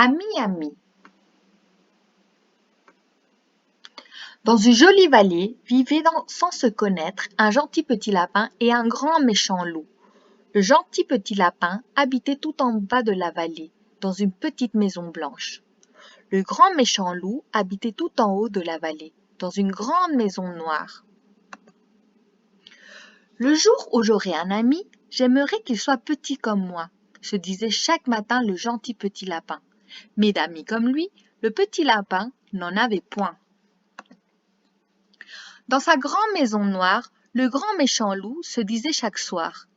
Ami, ami. Dans une jolie vallée vivaient sans se connaître un gentil petit lapin et un grand méchant loup. Le gentil petit lapin habitait tout en bas de la vallée, dans une petite maison blanche. Le grand méchant loup habitait tout en haut de la vallée, dans une grande maison noire. Le jour où j'aurai un ami, j'aimerais qu'il soit petit comme moi, se disait chaque matin le gentil petit lapin. Mais d'amis comme lui, le petit lapin n'en avait point. Dans sa grande maison noire, le grand méchant loup se disait chaque soir: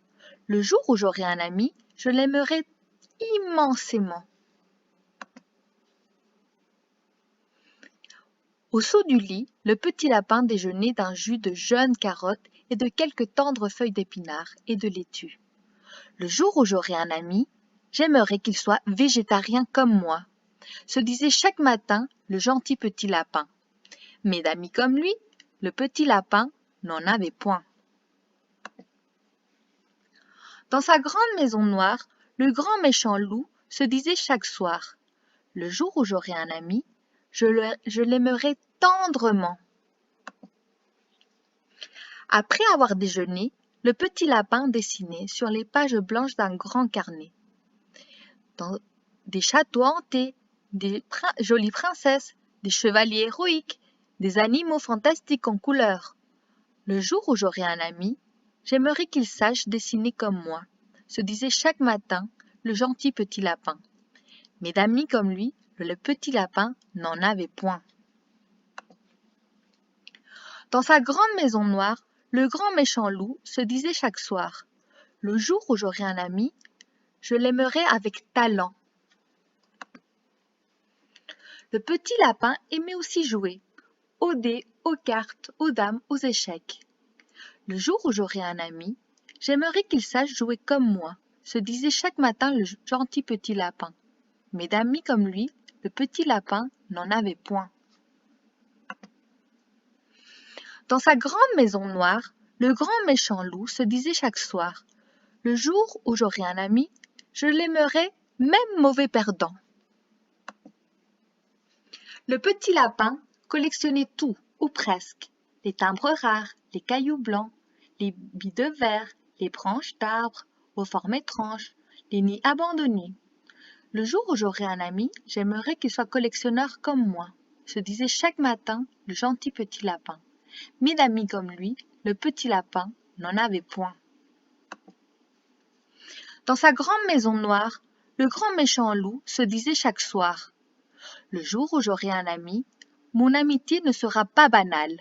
le jour où j'aurai un ami, je l'aimerai immensément. Au saut du lit, le petit lapin déjeunait d'un jus de jeunes carottes et de quelques tendres feuilles d'épinards et de laitue. Le jour où j'aurai un ami, j'aimerais qu'il soit végétarien comme moi, se disait chaque matin le gentil petit lapin. Mais d'amis comme lui, le petit lapin n'en avait point. Dans sa grande maison noire, le grand méchant loup se disait chaque soir: le jour où j'aurai un ami, je l'aimerai tendrement. Après avoir déjeuné, le petit lapin dessinait sur les pages blanches d'un grand carnet des châteaux hantés, des jolies princesses, des chevaliers héroïques, des animaux fantastiques en couleurs. Le jour où j'aurai un ami, j'aimerais qu'il sache dessiner comme moi, se disait chaque matin le gentil petit lapin. Mais d'amis comme lui, le petit lapin n'en avait point. Dans sa grande maison noire, le grand méchant loup se disait chaque soir: le jour où j'aurai un ami, je l'aimerai avec talent. Le petit lapin aimait aussi jouer aux dés, aux cartes, aux dames, aux échecs. Le jour où j'aurai un ami, j'aimerais qu'il sache jouer comme moi, se disait chaque matin le gentil petit lapin. Mais d'amis comme lui, le petit lapin n'en avait point. Dans sa grande maison noire, le grand méchant loup se disait chaque soir: le jour où j'aurai un ami, je l'aimerai même mauvais perdant. Le petit lapin collectionnait tout, ou presque: les timbres rares, les cailloux blancs, les billes de verre, les branches d'arbres aux formes étranges, les nids abandonnés. Le jour où j'aurai un ami, j'aimerais qu'il soit collectionneur comme moi, se disait chaque matin le gentil petit lapin. Mais d'amis comme lui, le petit lapin n'en avait point. Dans sa grande maison noire, le grand méchant loup se disait chaque soir: le jour où j'aurai un ami, mon amitié ne sera pas banale.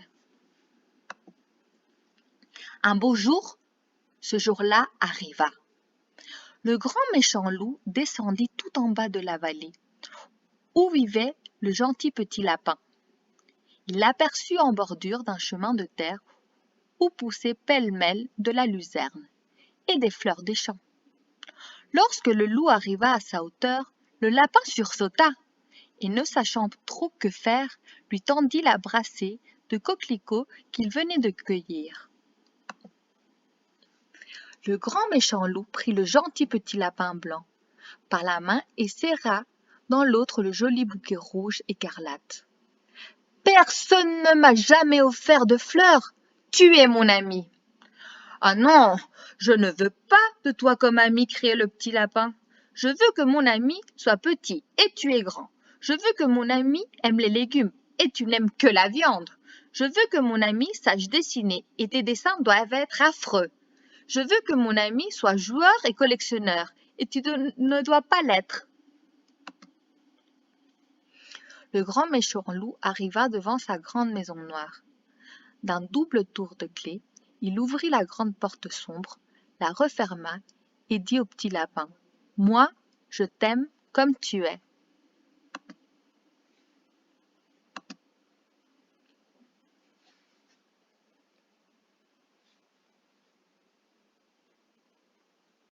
Un beau jour, ce jour-là arriva. Le grand méchant loup descendit tout en bas de la vallée, où vivait le gentil petit lapin. Il l'aperçut en bordure d'un chemin de terre où poussaient pêle-mêle de la luzerne et des fleurs des champs. Lorsque le loup arriva à sa hauteur, le lapin sursauta et, ne sachant trop que faire, lui tendit la brassée de coquelicots qu'il venait de cueillir. Le grand méchant loup prit le gentil petit lapin blanc par la main et serra dans l'autre le joli bouquet rouge écarlate. « Personne ne m'a jamais offert de fleurs, tu es mon ami. »« Ah non, je ne veux pas de toi comme ami, » criait le petit lapin. « Je veux que mon ami soit petit et tu es grand. Je veux que mon ami aime les légumes et tu n'aimes que la viande. Je veux que mon ami sache dessiner et tes dessins doivent être affreux. Je veux que mon ami soit joueur et collectionneur et tu ne dois pas l'être. » Le grand méchant loup arriva devant sa grande maison noire. D'un double tour de clé, il ouvrit la grande porte sombre, la referma et dit au petit lapin: « Moi, je t'aime comme tu es. »